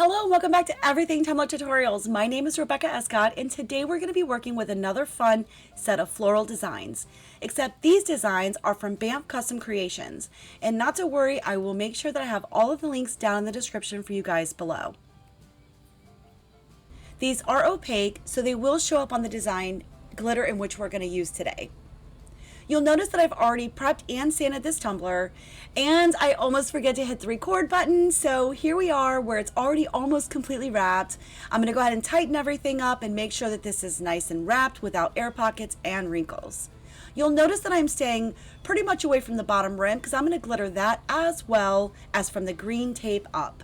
Hello, welcome back to Everything Tumbler Tutorials. My name is Rebecca Escott, and today we're going to be working with another fun set of floral designs. Except these designs are from BAMF Custom Creations. And not to worry, I will make sure that I have all of the links down in the description for you guys below. These are opaque, so they will show up on the design glitter in which we're going to use today. You'll notice that I've already prepped and sanded this tumbler, and I almost forget to hit the record button, so here we are where it's already almost completely wrapped. I'm going to go ahead and tighten everything up and make sure that this is nice and wrapped without air pockets and wrinkles. You'll notice that I'm staying pretty much away from the bottom rim because I'm going to glitter that as well as from the green tape up.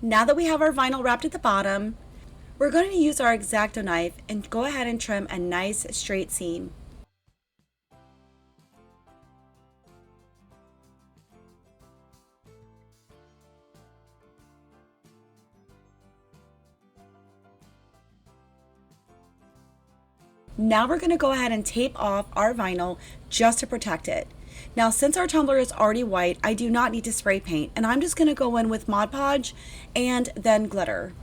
Now that we have our vinyl wrapped at the bottom, we're going to use our X-Acto knife and go ahead and trim a nice straight seam. Now we're going to go ahead and tape off our vinyl just to protect it. Now, since our tumbler is already white, I do not need to spray paint, and I'm just going to go in with Mod Podge and then glitter.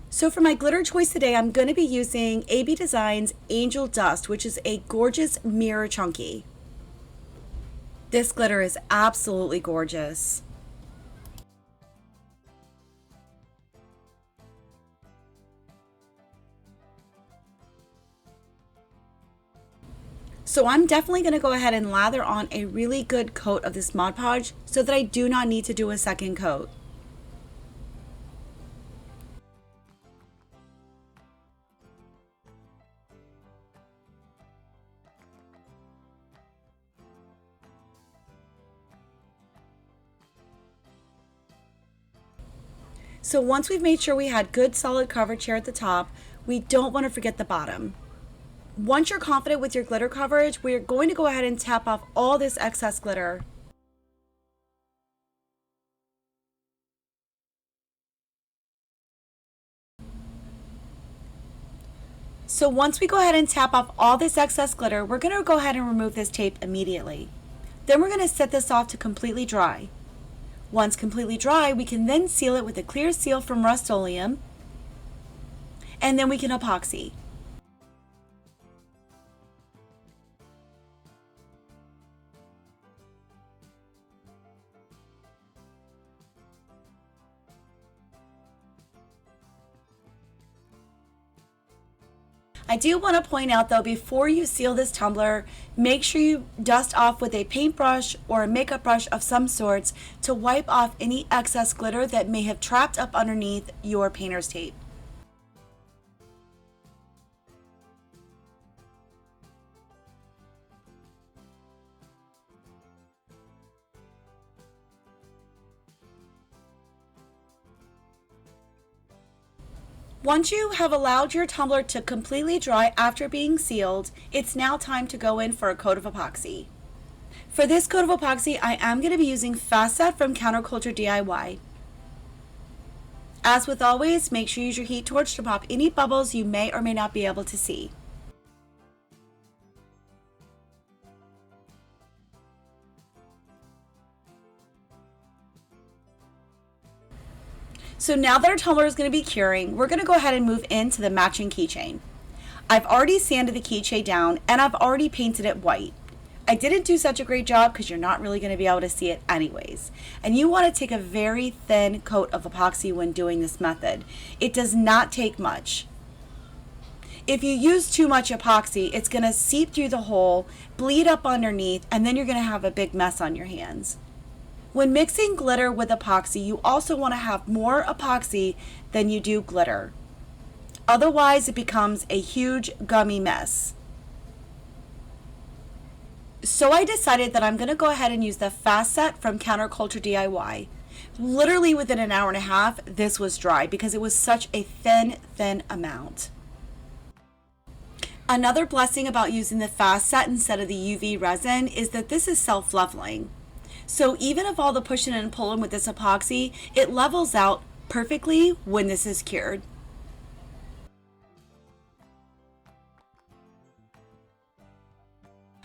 So for my glitter choice today, I'm going to be using AB Designs Angel Dust, which is a gorgeous mirror chunky. This glitter is absolutely gorgeous. So I'm definitely going to go ahead and lather on a really good coat of this Mod Podge so that I do not need to do a second coat. So once we've made sure we had good solid coverage here at the top, we don't want to forget the bottom. Once you're confident with your glitter coverage, we're going to go ahead and tap off all this excess glitter. So once we go ahead and tap off all this excess glitter, we're going to go ahead and remove this tape immediately. Then we're going to set this off to completely dry. Once completely dry, we can then seal it with a clear seal from Rust-Oleum, and then we can epoxy. I do want to point out though, before you seal this tumbler, make sure you dust off with a paintbrush or a makeup brush of some sorts to wipe off any excess glitter that may have trapped up underneath your painter's tape. Once you have allowed your tumbler to completely dry after being sealed, it's now time to go in for a coat of epoxy. For this coat of epoxy, I am going to be using Fast Set from Counterculture DIY. As with always, make sure you use your heat torch to pop any bubbles you may or may not be able to see. So now that our tumbler is going to be curing, we're going to go ahead and move into the matching keychain. I've already sanded the keychain down and I've already painted it white. I didn't do such a great job because you're not really going to be able to see it anyways. And you want to take a very thin coat of epoxy when doing this method. It does not take much. If you use too much epoxy, it's going to seep through the hole, bleed up underneath, and then you're going to have a big mess on your hands. When mixing glitter with epoxy, you also want to have more epoxy than you do glitter. Otherwise, it becomes a huge gummy mess. So I decided that I'm going to go ahead and use the Fast Set from Counterculture DIY. Literally within an hour and a half, this was dry because it was such a thin amount. Another blessing about using the fast set instead of the UV resin is that this is self-leveling. So even if all the pushing and pulling with this epoxy, it levels out perfectly when this is cured.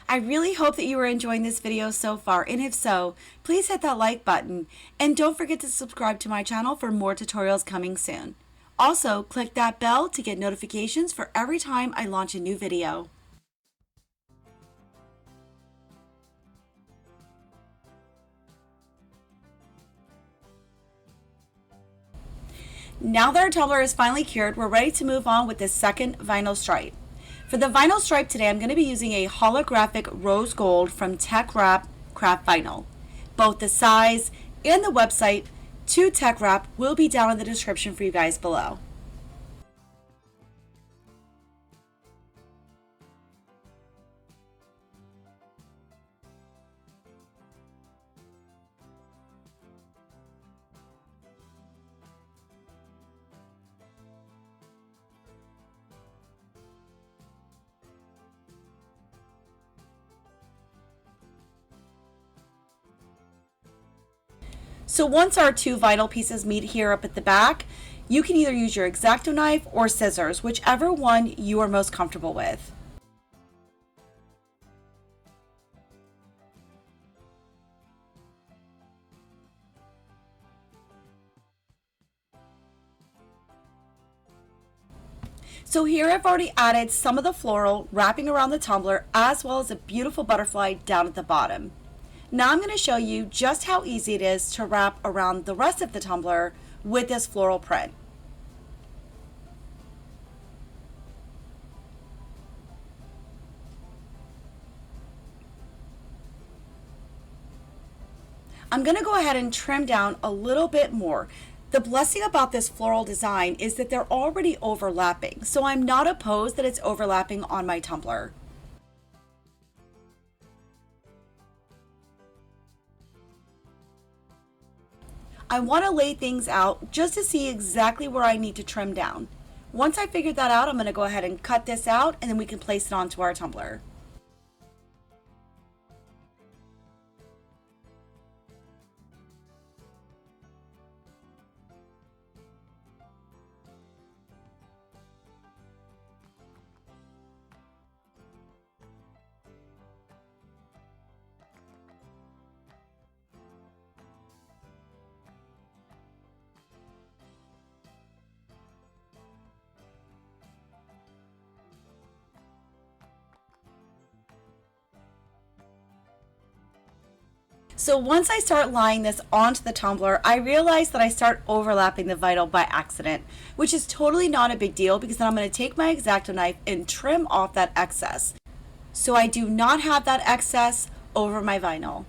I really hope that you are enjoying this video so far, and if so, please hit that like button, and don't forget to subscribe to my channel for more tutorials coming soon. Also, click that bell to get notifications for every time I launch a new video. Now that our tumbler is finally cured, we're ready to move on with the second vinyl stripe. For the vinyl stripe today, I'm going to be using a holographic rose gold from Teck Craft Vinyl. Both the size and the website to Teck Wrap will be down in the description for you guys below. So once our two vinyl pieces meet here up at the back, you can either use your X-Acto knife or scissors, whichever one you are most comfortable with. So here I've already added some of the floral wrapping around the tumbler, as well as a beautiful butterfly down at the bottom. Now I'm going to show you just how easy it is to wrap around the rest of the tumbler with this floral print. I'm going to go ahead and trim down a little bit more. The blessing about this floral design is that they're already overlapping, so I'm not opposed that it's overlapping on my tumbler. I want to lay things out just to see exactly where I need to trim down. Once I figure that out, I'm going to go ahead and cut this out, and then we can place it onto our tumbler. So once I start laying this onto the tumbler, I realize that I start overlapping the vinyl by accident, which is totally not a big deal because then I'm going to take my X-Acto knife and trim off that excess. So I do not have that excess over my vinyl.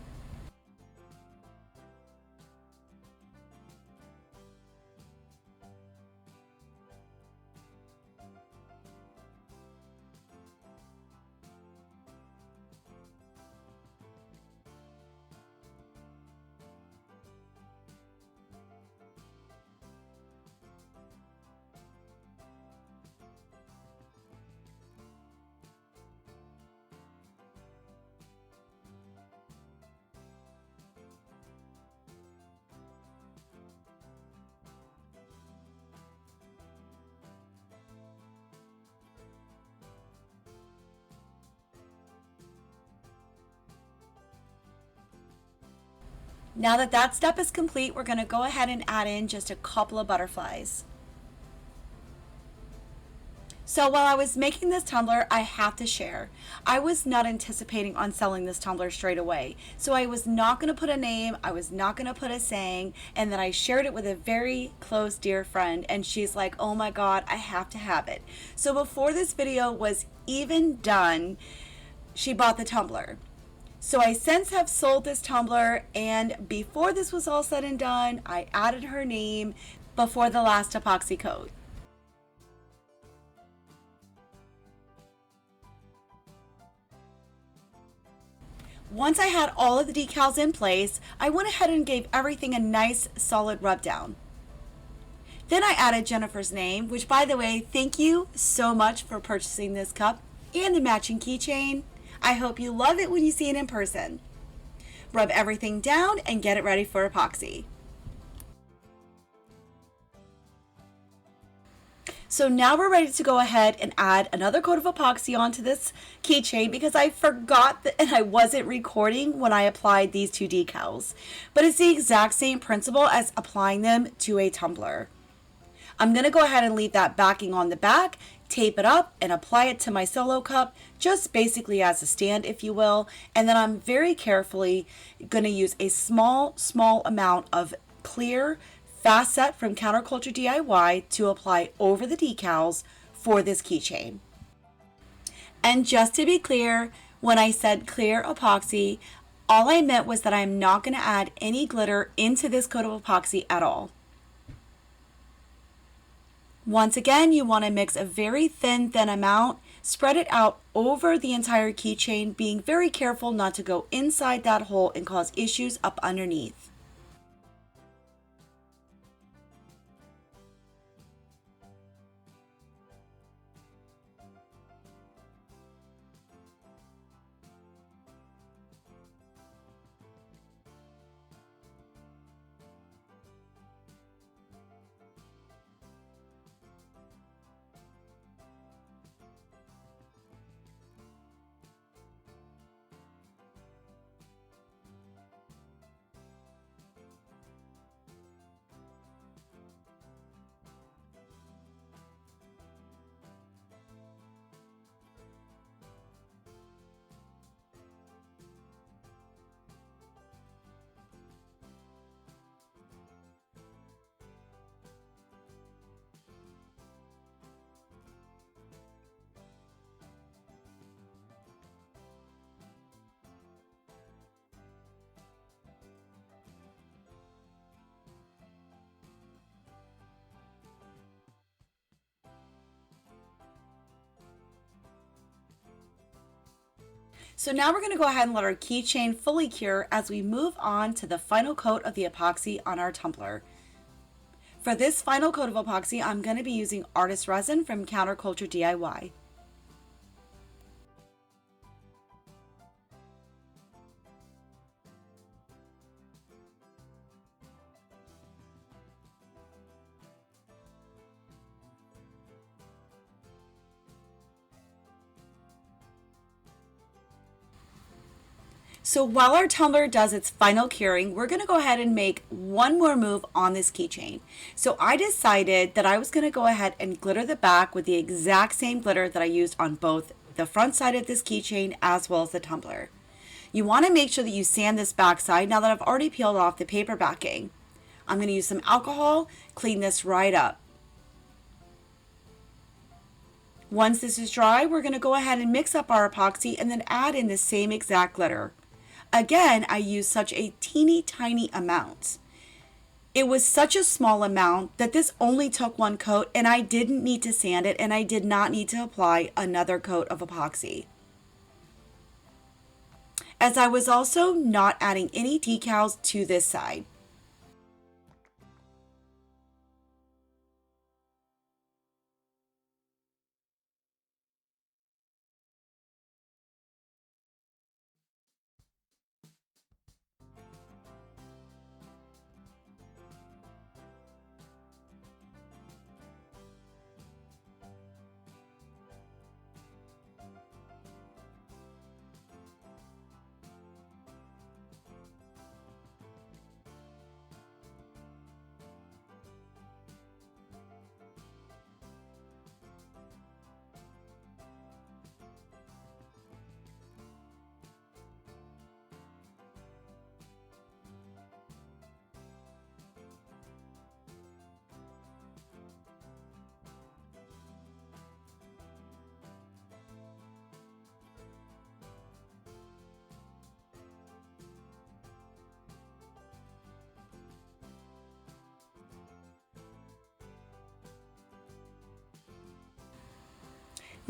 Now that that step is complete, we're going to go ahead and add in just a couple of butterflies. So while I was making this tumbler, I have to share, I was not anticipating on selling this tumbler straight away. So I was not going to put a name, I was not going to put a saying, and then I shared it with a very close dear friend, and she's like, oh my God, I have to have it. So before this video was even done, she bought the tumbler. So I since have sold this tumbler, and before this was all said and done, I added her name before the last epoxy coat. Once I had all of the decals in place, I went ahead and gave everything a nice solid rub down. Then I added Jennifer's name, which by the way, thank you so much for purchasing this cup. and the matching keychain. I hope you love it when you see it in person. Rub everything down and get it ready for epoxy. So now we're ready to go ahead and add another coat of epoxy onto this keychain because I forgot that and I wasn't recording when I applied these two decals. But it's the exact same principle as applying them to a tumbler. I'm going to go ahead and leave that backing on the back, tape it up, and apply it to my solo cup, just basically as a stand, if you will. And then I'm very carefully going to use a small amount of clear Fast Set from Counterculture DIY to apply over the decals for this keychain. And just to be clear, when I said clear epoxy, all I meant was that I'm not going to add any glitter into this coat of epoxy at all. Once again, you want to mix a very thin amount, spread it out over the entire keychain, being very careful not to go inside that hole and cause issues up underneath. So now we're going to go ahead and let our keychain fully cure as we move on to the final coat of the epoxy on our tumbler. For this final coat of epoxy, I'm going to be using Artist Resin from Counterculture DIY. So while our tumbler does its final curing, we're going to go ahead and make one more move on this keychain. So I decided that I was going to go ahead and glitter the back with the exact same glitter that I used on both the front side of this keychain as well as the tumbler. You want to make sure that you sand this back side now that I've already peeled off the paper backing. I'm going to use some alcohol, clean this right up. Once this is dry, we're going to go ahead and mix up our epoxy and then add in the same exact glitter. Again, I used such a teeny tiny amount. It was such a small amount that this only took one coat and I didn't need to sand it and I did not need to apply another coat of epoxy. As I was also not adding any decals to this side.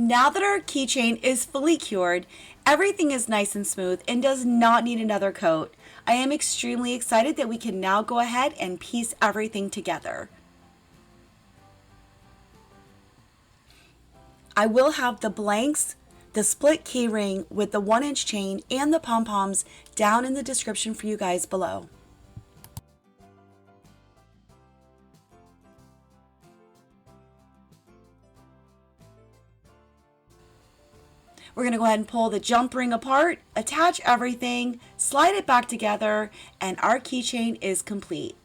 Now that our keychain is fully cured, everything is nice and smooth and does not need another coat. I am extremely excited that we can now go ahead and piece everything together. I will have the blanks the split key ring with the 1-inch chain and the pom-poms down in the description for you guys below. We're going to go ahead and pull the jump ring apart, attach everything, slide it back together, and our keychain is complete.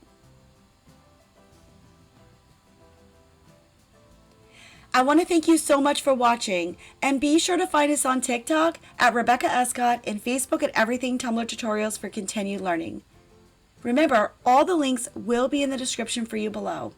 I want to thank you so much for watching, and be sure to find us on TikTok at Rebecca Escott and Facebook at Everything Tumbler Tutorials for continued learning. Remember, all the links will be in the description for you below.